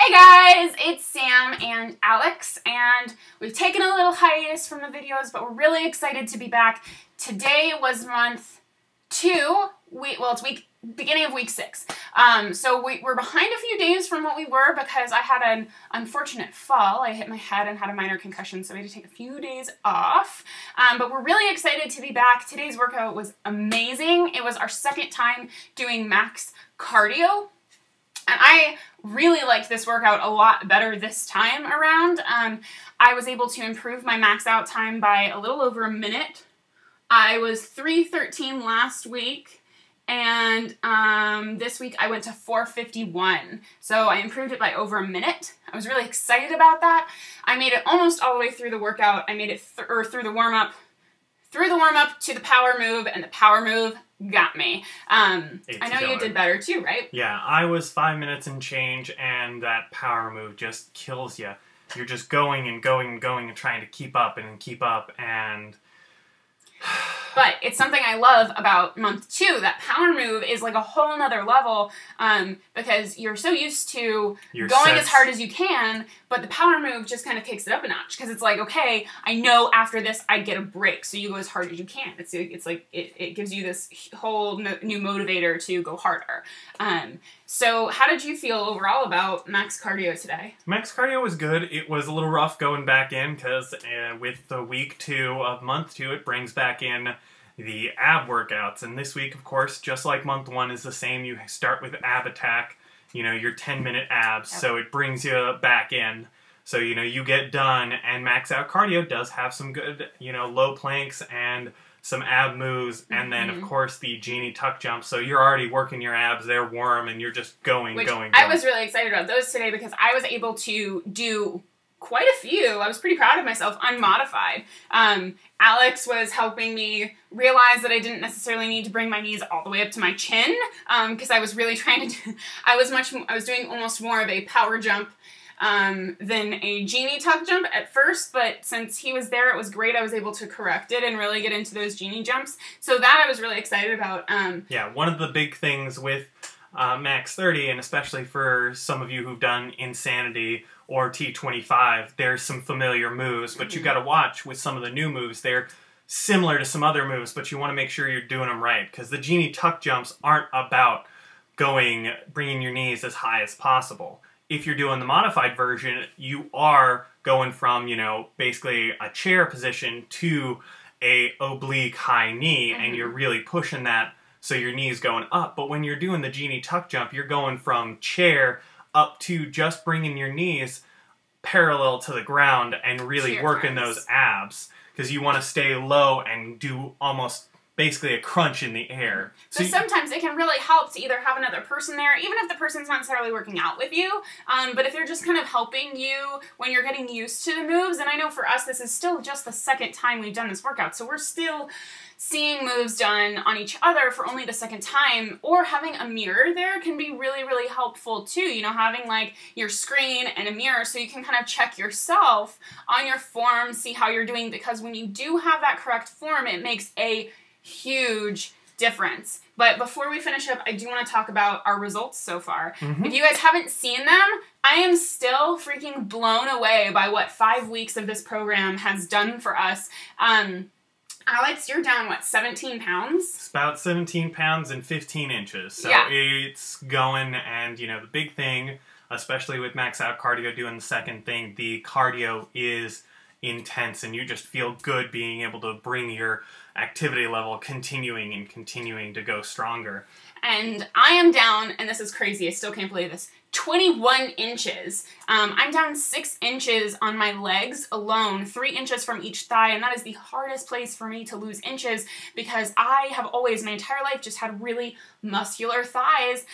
Hey guys, it's Sam and Alex, and we've taken a little hiatus from the videos, but we're really excited to be back. Today was month 2, it's beginning of week 6. So we're behind a few days from what we were because I had an unfortunate fall. I hit my head and had a minor concussion, so we had to take a few days off. But we're really excited to be back. Today's workout was amazing. It was our second time doing max cardio. And I really liked this workout a lot better this time around. I was able to improve my max out time by a little over a minute. I was 3:13 last week, and this week I went to 4:51. So I improved it by over a minute. I was really excited about that. I made it almost all the way through the workout. I made it through the warm-up to the power move, and the power move got me. I know you did better too, right? Yeah, I was 5 minutes and change, and that power move just kills you. You're just going and going and going and trying to keep up and... But it's something I love about month 2. That power move is like a whole nother level because you're so used to going as hard as you can, but the power move just kind of takes it up a notch because it's like, okay, I know after this I get a break, so you go as hard as you can. It's like it gives you this whole new motivator to go harder. So how did you feel overall about max cardio today? Max cardio was good. It was a little rough going back in because with the week 2 of month 2, it brings back in the ab workouts. And this week, of course, just like month 1 is the same. You start with ab attack, your 10-minute abs. Yep. So it brings you back in. So, you get done, and max out cardio does have some good, low planks and some ab moves, and then, of course, the genie tuck jumps. So you're already working your abs, they're warm, and you're just going. I was really excited about those today because I was able to do quite a few. I was pretty proud of myself, unmodified. Alex was helping me realize that I didn't necessarily need to bring my knees all the way up to my chin, because I was really trying to do, I was doing almost more of a power jump than a genie tuck jump at first, but since he was there, it was great. I was able to correct it and really get into those genie jumps. So that I was really excited about. Yeah, one of the big things with MAX30, and especially for some of you who've done Insanity or T25, there's some familiar moves, but you got to watch with some of the new moves. They're similar to some other moves, but you want to make sure you're doing them right, because the genie tuck jumps aren't about bringing your knees as high as possible. If you're doing the modified version, you are going from, basically a chair position to a oblique high knee, and you're really pushing that so your knee's going up. But when you're doing the genie tuck jump, you're going from chair up to just bringing your knees parallel to the ground and really working those abs, because you want to stay low and do almost basically a crunch in the air. So sometimes it can really help to either have another person there, even if the person's not necessarily working out with you, but if they're just kind of helping you when you're getting used to the moves. And I know for us, this is still just the second time we've done this workout, so we're still seeing moves done on each other for only the second time, or having a mirror there can be really, really helpful too. Having like your screen and a mirror so you can kind of check yourself on your form, see how you're doing, because when you do have that correct form, it makes a huge difference. But before we finish up, I do want to talk about our results so far. If you guys haven't seen them, I am still freaking blown away by what 5 weeks of this program has done for us. Alex, you're down, what, 17 pounds? It's about 17 pounds and 15 inches. So it's going, and, the big thing, especially with max out cardio doing the second thing, the cardio is intense, and you just feel good being able to bring your activity level continuing to go stronger. And I am down, and this is crazy, I still can't believe this, 21 inches. I'm down 6 inches on my legs alone, 3 inches from each thigh, and that is the hardest place for me to lose inches because I have always, my entire life, just had really muscular thighs.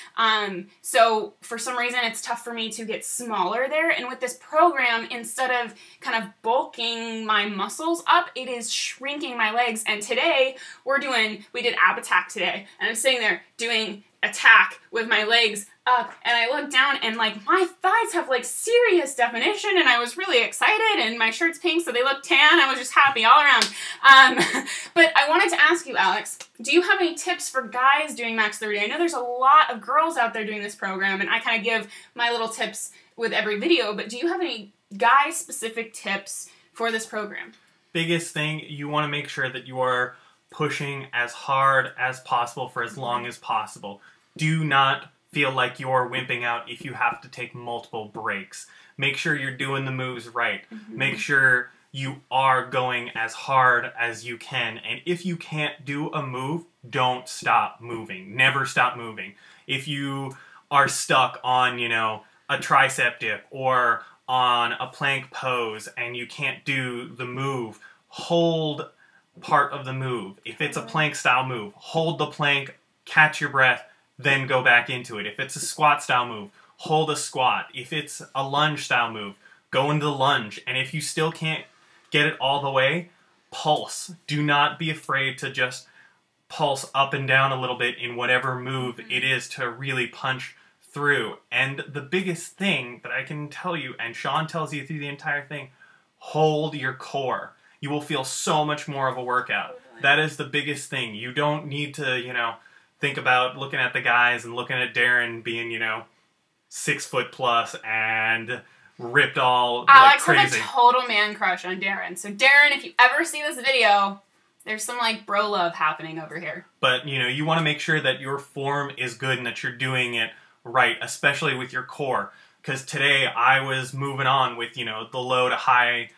So for some reason, it's tough for me to get smaller there, and with this program, instead of kind of bulking my muscles up, it is shrinking my legs. And today, we did ab attack today, and I'm sitting there doing attack with my legs up, and I looked down and like my thighs have like serious definition, and I was really excited, and my shirt's pink so they look tan. I was just happy all around. But I wanted to ask you, Alex, do you have any tips for guys doing MAX30? I know there's a lot of girls out there doing this program, and I kind of give my little tips with every video, but do you have any guy specific tips for this program? Biggest thing, you want to make sure that you are pushing as hard as possible for as long as possible. Do not feel like you're wimping out if you have to take multiple breaks. Make sure you're doing the moves right. Make sure you are going as hard as you can. And if you can't do a move, don't stop moving. Never stop moving. If you are stuck on, you know, a tricep dip or on a plank pose and you can't do the move, hold part of the move. If it's a plank style move, hold the plank, catch your breath, then go back into it. If it's a squat style move, hold a squat. If it's a lunge style move, go into the lunge. And if you still can't get it all the way, pulse. Do not be afraid to just pulse up and down a little bit in whatever move it is to really punch through. And the biggest thing that I can tell you, and Sean tells you through the entire thing, hold your core. You will feel so much more of a workout. That is the biggest thing. You don't need to, you know, think about looking at the guys and looking at Darren being, you know, 6 foot plus and ripped all Alex like crazy. has a total man crush on Darren. So Darren, if you ever see this video, there's some like bro love happening over here. But, you know, you want to make sure that your form is good and that you're doing it right, especially with your core. Because today I was moving on with, you know, the low to high...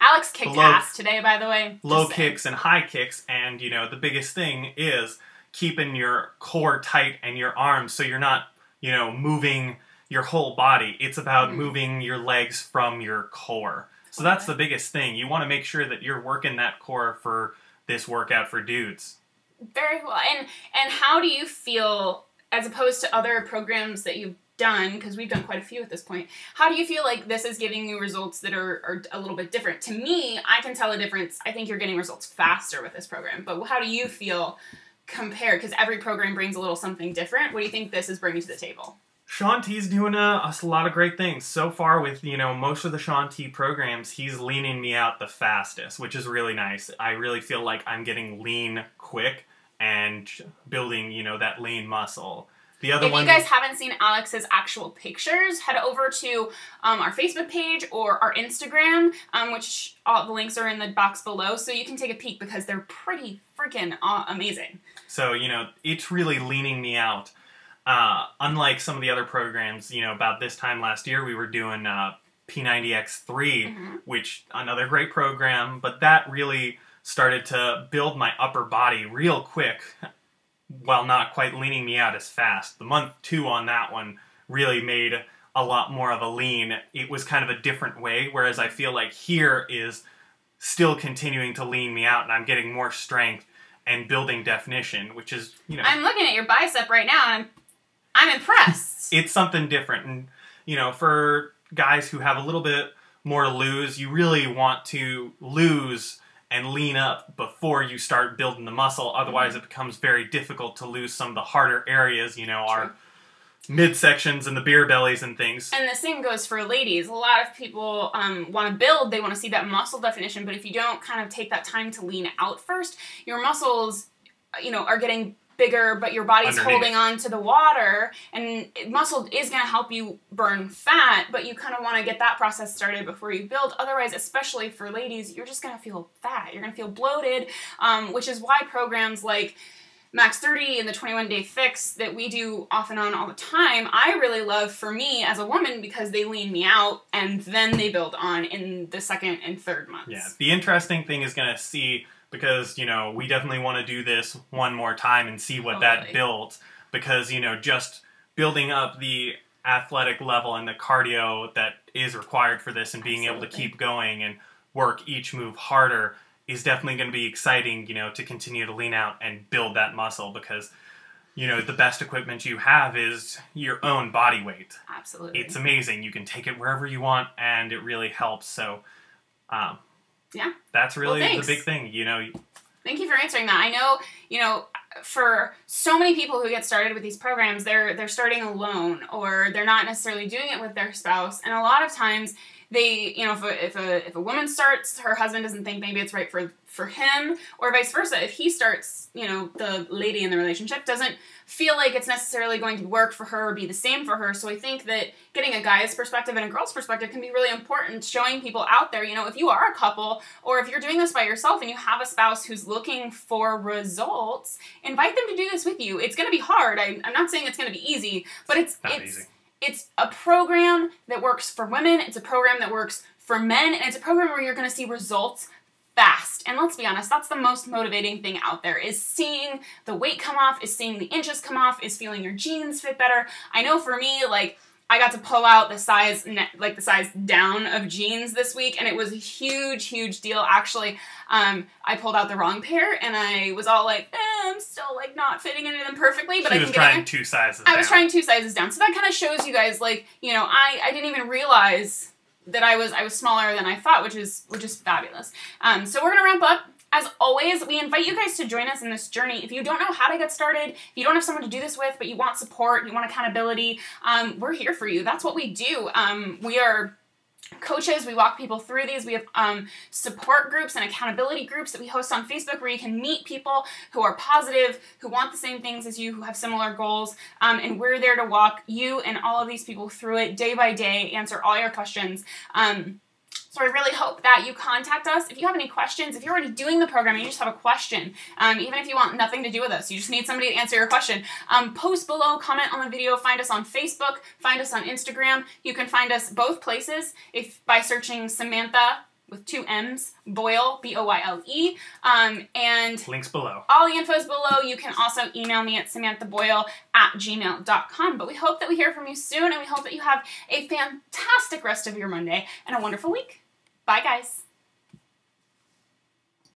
Alex kicked ass today, by the way. Low kicks and high kicks, and, you know, the biggest thing is keeping your core tight and your arms so you're not, you know, moving your whole body. It's about moving your legs from your core. So that's the biggest thing. You want to make sure that you're working that core for this workout for dudes. Very well. And how do you feel, as opposed to other programs that you've done, because we've done quite a few at this point, how do you feel like this is giving you results that are a little bit different? To me, I can tell a difference. I think you're getting results faster with this program, but how do you feel compared? Because every program brings a little something different. What do you think this is bringing to the table? Sean T's doing a lot of great things. So far with, you know, most of the Sean T programs, he's leaning me out the fastest, which is really nice. I really feel like I'm getting lean quick and building, you know, that lean muscle. The other one, if you guys haven't seen Alex's actual pictures, head over to our Facebook page or our Instagram, which all the links are in the box below, so you can take a peek because they're pretty freaking amazing. So, you know, it's really leaning me out. Unlike some of the other programs, you know, about this time last year, we were doing P90X3, which another great program, but that really started to build my upper body real quick, while not quite leaning me out as fast. The month 2 on that one really made a lot more of a lean. It was kind of a different way, whereas I feel like here is still continuing to lean me out, and I'm getting more strength and building definition, which is, you know... I'm looking at your bicep right now, and I'm impressed. It's something different, and, you know, for guys who have a little bit more to lose, you really want to lose and lean up before you start building the muscle. Otherwise, it becomes very difficult to lose some of the harder areas, you know, our midsections and the beer bellies and things. And the same goes for ladies. A lot of people want to build, they want to see that muscle definition, but if you don't kind of take that time to lean out first, your muscles, you know, are getting bigger, but your body's holding on to the water, and muscle is going to help you burn fat, but you kind of want to get that process started before you build. Otherwise, especially for ladies, you're just going to feel fat. You're going to feel bloated, which is why programs like MAX30 and the 21-day fix that we do off and on all the time, I really love for me as a woman because they lean me out and then they build on in the 2nd and 3rd months. Yeah, the interesting thing is going to see, because, you know, we definitely want to do this one more time and see what that builds. Because, you know, just building up the athletic level and the cardio that is required for this and being able to keep going and work each move harder is definitely going to be exciting, you know, to continue to lean out and build that muscle. Because, you know, the best equipment you have is your own body weight. Absolutely. It's amazing. You can take it wherever you want, and it really helps. So, yeah. that's really the big thing, you know. Thank you for answering that. I know, you know, for so many people who get started with these programs, they're starting alone, or they're not necessarily doing it with their spouse, and a lot of times they, you know, if a woman starts, her husband doesn't think maybe it's right for him, or vice versa. If he starts, you know, the lady in the relationship doesn't feel like it's necessarily going to work for her or be the same for her. So I think that getting a guy's perspective and a girl's perspective can be really important, showing people out there, you know, if you are a couple, or if you're doing this by yourself and you have a spouse who's looking for results, invite them to do this with you. It's going to be hard. I'm not saying it's going to be easy, but it's easy. It's a program that works for women, it's a program that works for men, and it's a program where you're going to see results fast. And let's be honest, that's the most motivating thing out there, is seeing the weight come off, is seeing the inches come off, is feeling your jeans fit better. I know for me, like, I got to pull out the size down of jeans this week, and it was a huge, huge deal. Actually, I pulled out the wrong pair, and I was all like, I'm still, like, not fitting into them perfectly, but I can get in there. She was trying 2 sizes down. I was trying 2 sizes down. So that kind of shows you guys, like, you know, I didn't even realize that I was smaller than I thought, which is fabulous. So we're gonna ramp up. As always, we invite you guys to join us in this journey. If you don't know how to get started, if you don't have someone to do this with, but you want support, you want accountability, we're here for you. That's what we do. We are coaches. We walk people through these. We have support groups and accountability groups that we host on Facebook, where you can meet people who are positive, who want the same things as you, who have similar goals, and we're there to walk you and all of these people through it day by day, answer all your questions. So I really hope that you contact us. If you have any questions, if you're already doing the program and you just have a question, even if you want nothing to do with us, you just need somebody to answer your question, post below, comment on the video, find us on Facebook, find us on Instagram. You can find us both places by searching Samantha with 2 M's, Boyle, B-O-Y-L-E, and links below. All the info is below. You can also email me at samanthaboyle@gmail.com. But we hope that we hear from you soon, and we hope that you have a fantastic rest of your Monday and a wonderful week. Bye, guys.